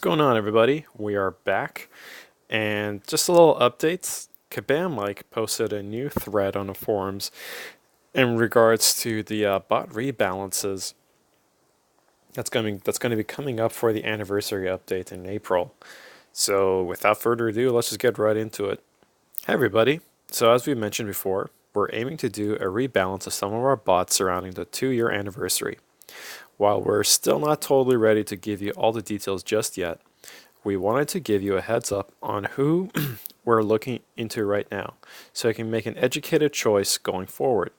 What's going on, everybody? We are back, and just a little updates. Kabam posted a new thread on the forums in regards to the bot rebalances that's going to be coming up for the anniversary update in April. So, without further ado, let's just get right into it. Hey, everybody. So, as we mentioned before, we're aiming to do a rebalance of some of our bots surrounding the 2-year anniversary. While we're still not totally ready to give you all the details just yet, we wanted to give you a heads up on who we're looking into right now, so you can make an educated choice going forward.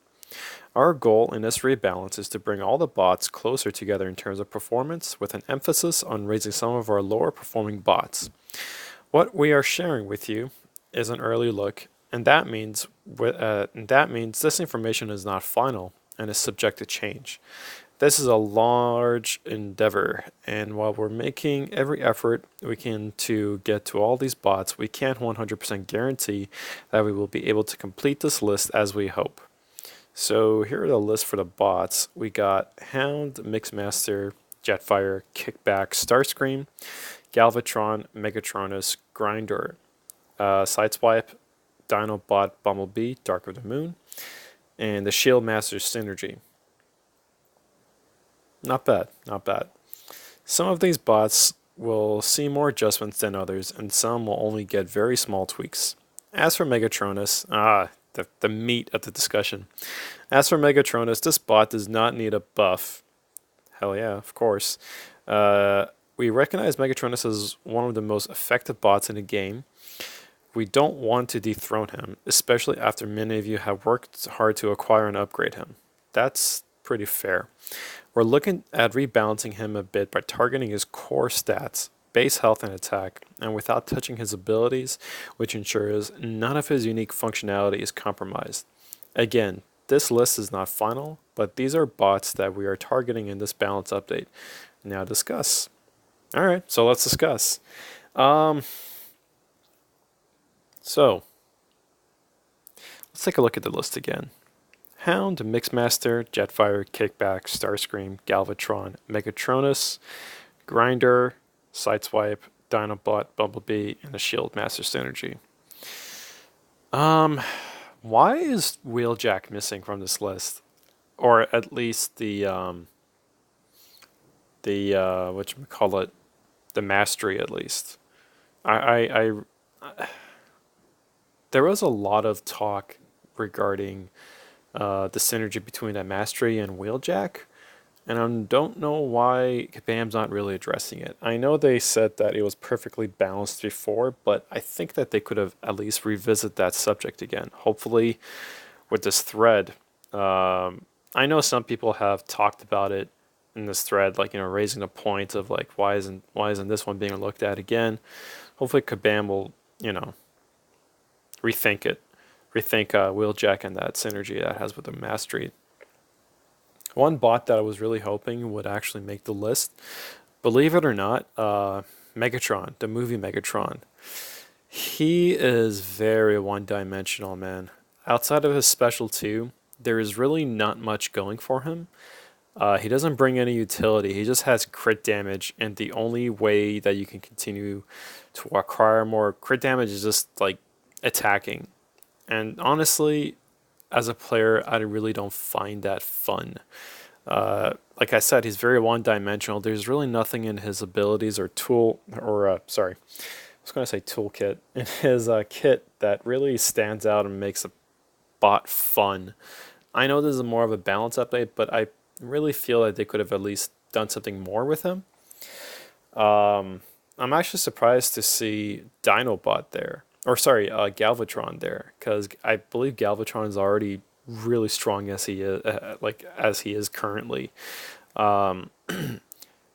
Our goal in this rebalance is to bring all the bots closer together in terms of performance, with an emphasis on raising some of our lower performing bots. What we are sharing with you is an early look, and that means this information is not final and is subject to change. This is a large endeavor, and while we're making every effort we can to get to all these bots, we can't 100% guarantee that we will be able to complete this list as we hope. So here are the list for the bots. We got Hound, Mixmaster, Jetfire, Kickback, Starscream, Galvatron, Megatronus, Grinder, Sideswipe, Dinobot, Bumblebee, Dark of the Moon, and the Shield Master Synergy. Not bad, not bad. Some of these bots will see more adjustments than others, and some will only get very small tweaks. As for Megatronus, the meat of the discussion. As for Megatronus, this bot does not need a buff. Hell yeah, of course. We recognize Megatronus as one of the most effective bots in the game. We don't want to dethrone him, especially after many of you have worked hard to acquire and upgrade him. That's pretty fair. We're looking at rebalancing him a bit by targeting his core stats, base health and attack, and without touching his abilities, which ensures none of his unique functionality is compromised. Again, this list is not final, but these are bots that we are targeting in this balance update. Now discuss. Alright, so let's discuss. So, let's take a look at the list again. Hound, Mixmaster, Jetfire, Kickback, Starscream, Galvatron, Megatronus, Grinder, Sideswipe, Dinobot, Bumblebee, and the Shield Master Synergy. Why is Wheeljack missing from this list? Or at least whatchamacallit, the mastery at least. There was a lot of talk regarding the synergy between that mastery and Wheeljack, and I don't know why Kabam's not really addressing it. I know they said that it was perfectly balanced before, but I think that they could have at least revisit that subject again. Hopefully, with this thread, I know some people have talked about it in this thread, raising the point of why isn't this one being looked at again. Hopefully, Kabam will rethink it. Rethink Wheeljack and that synergy that has with the mastery. One bot that I was really hoping would actually make the list, believe it or not, Megatron, the movie Megatron. He is very one-dimensional, man. Outside of his special 2, there is really not much going for him. He doesn't bring any utility. He just has crit damage, and the only way that you can continue to acquire more crit damage is just attacking. And honestly, as a player, I really don't find that fun. Like I said, he's very one-dimensional. There's really nothing in his abilities or I was going to say toolkit, in his kit that really stands out and makes a bot fun. I know this is more of a balance update, but I really feel that they could have at least done something more with him. I'm actually surprised to see Dinobot there. Galvatron there, because I believe Galvatron is already really strong as he is, as he is currently.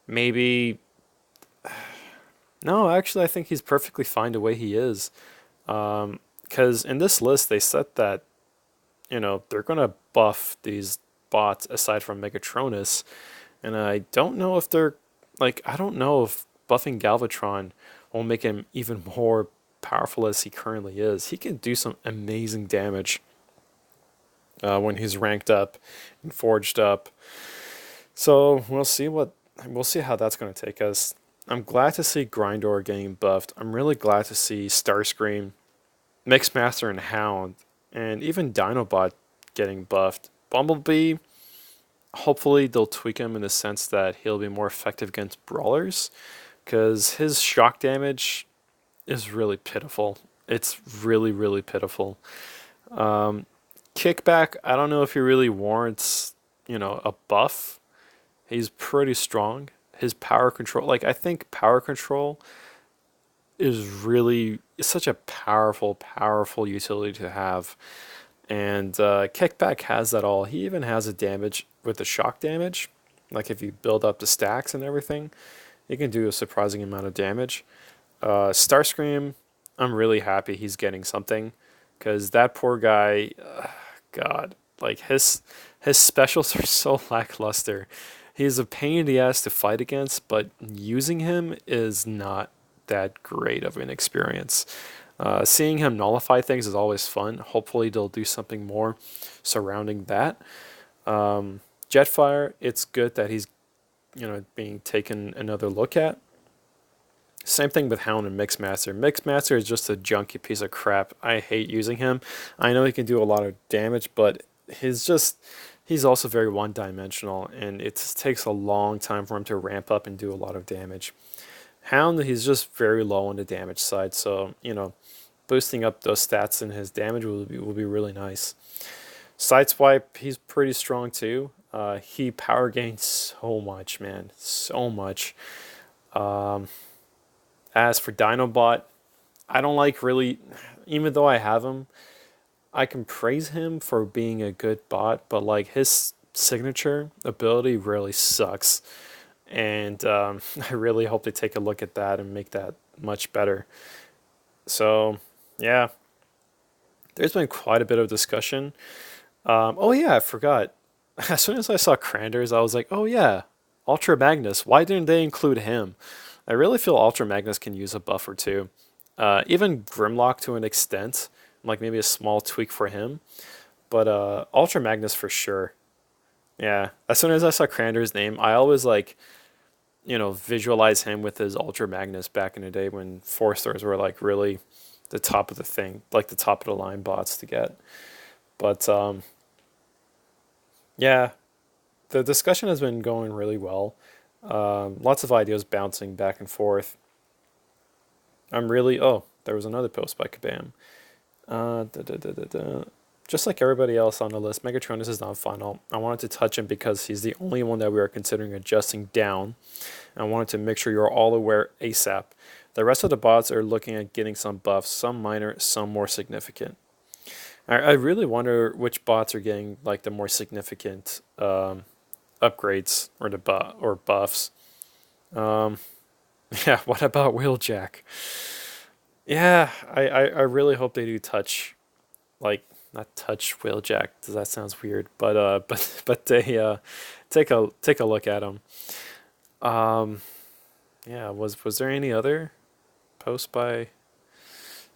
Maybe, no, actually, I think he's perfectly fine the way he is. Because in this list, they said that, they're gonna buff these bots aside from Megatronus, and I don't know if I don't know if buffing Galvatron will make him even more powerful as he currently is. He can do some amazing damage when he's ranked up and forged up. So we'll see how that's going to take us. I'm glad to see Grindor getting buffed. I'm really glad to see Starscream, Mixmaster, and Hound, and even Dinobot getting buffed. Bumblebee, hopefully they'll tweak him in the sense that he'll be more effective against brawlers, because his shock damage is really pitiful. It's really, really pitiful. Um, Kickback, I don't know if he really warrants, a buff. He's pretty strong. His power control, like I think power control is such a powerful, powerful utility to have. And Kickback has that all. He even has a damage with the shock damage. Like if you build up the stacks and everything, he can do a surprising amount of damage. Starscream, I'm really happy he's getting something, because that poor guy, God, like his specials are so lackluster. He's a pain in the ass to fight against, but using him is not that great of an experience. Seeing him nullify things is always fun. Hopefully, they'll do something more surrounding that. Jetfire, it's good that he's being taken another look at. Same thing with Hound and Mixmaster. Mixmaster is just a junky piece of crap. I hate using him. I know he can do a lot of damage, but he's also very one-dimensional, and it takes a long time for him to ramp up and do a lot of damage. Hound, he's just very low on the damage side, so boosting up those stats and his damage will be really nice. Sideswipe, he's pretty strong too. He power gains so much, man, so much. Um, as for Dinobot, I don't like really, even though I have him, I can praise him for being a good bot, but like his signature ability really sucks. And I really hope they take a look at that and make that much better. So, yeah, there's been quite a bit of discussion. Oh, yeah, I forgot. As soon as I saw Cranders, I was like, oh, yeah, Ultra Magnus. Why didn't they include him? I really feel Ultra Magnus can use a buff or two. Even Grimlock to an extent, like maybe a small tweak for him. But Ultra Magnus for sure. Yeah, as soon as I saw Cranders' name, I always visualize him with his Ultra Magnus back in the day when 4 stars were like really the top of the thing, like the top of the line bots to get. But yeah, the discussion has been going really well. Lots of ideas bouncing back and forth. Oh, there was another post by Kabam. Da, da, da, da, da. Just like everybody else on the list, Megatron is not final. I wanted to touch him because he's the only one that we are considering adjusting down. I wanted to make sure you're all aware ASAP. The rest of the bots are looking at getting some buffs, some minor, some more significant. I really wonder which bots are getting like the more significant upgrades or or buffs. Um, yeah, what about Wheeljack? Yeah, I really hope they do touch, like not touch Wheeljack. Does that sounds weird? But but they take a look at them. Um, yeah, was there any other post by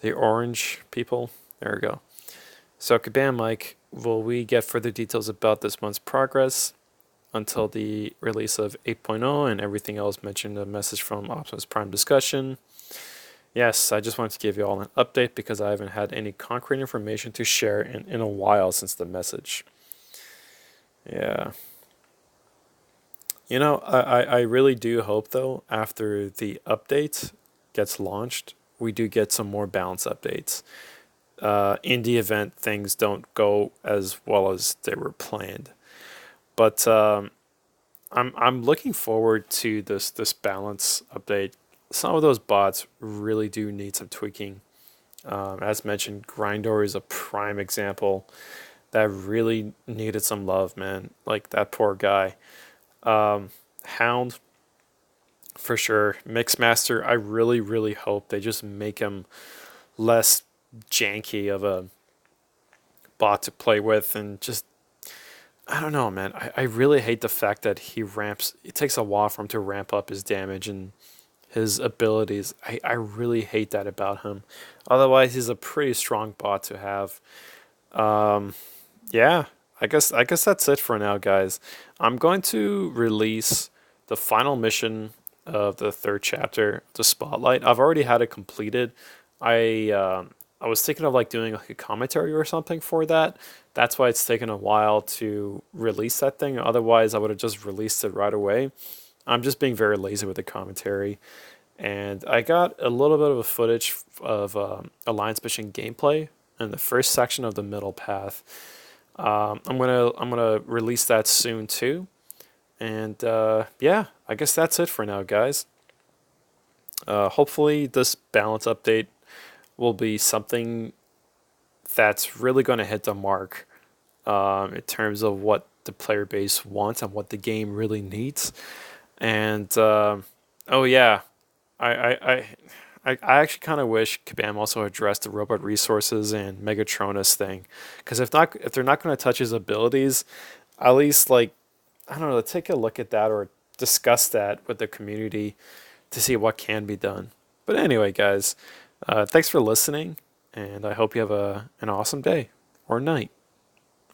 the orange people? There we go. So Kabam Mike, will we get further details about this month's progress until the release of 8.0 and everything else mentioned a message from Optimus Prime discussion? Yes, I just wanted to give you all an update because I haven't had any concrete information to share in a while since the message. Yeah. I really do hope, though, after the update gets launched, we do get some more balance updates. In the event things don't go as well as they were planned. But I'm looking forward to this balance update. Some of those bots really do need some tweaking. As mentioned, Grindor is a prime example that really needed some love, man. Like that poor guy. Hound, for sure. Mixmaster, I really, really hope they just make him less janky of a bot to play with and just I don't know, man. I really hate the fact that it takes a while for him to ramp up his damage and his abilities. I really hate that about him. Otherwise, he's a pretty strong bot to have. Um, yeah, I guess that's it for now, guys. I'm going to release the final mission of the third chapter of the Spotlight. I've already had it completed. I was thinking of like doing like a commentary or something for that. That's why it's taken a while to release that thing. Otherwise, I would have just released it right away. I'm just being very lazy with the commentary. And I got a little bit of a footage of Alliance Mission gameplay in the first section of the middle path. I'm gonna release that soon too. And yeah, I guess that's it for now, guys. Hopefully, this balance update will be something that's really going to hit the mark in terms of what the player base wants and what the game really needs. And oh yeah, I I, I I actually kind of wish Kabam also addressed the robot resources and Megatronus thing, because if they're not going to touch his abilities, at least like I don't know, take a look at that or discuss that with the community to see what can be done. But anyway, guys, thanks for listening, and I hope you have an awesome day or night.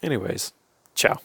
Anyways, ciao.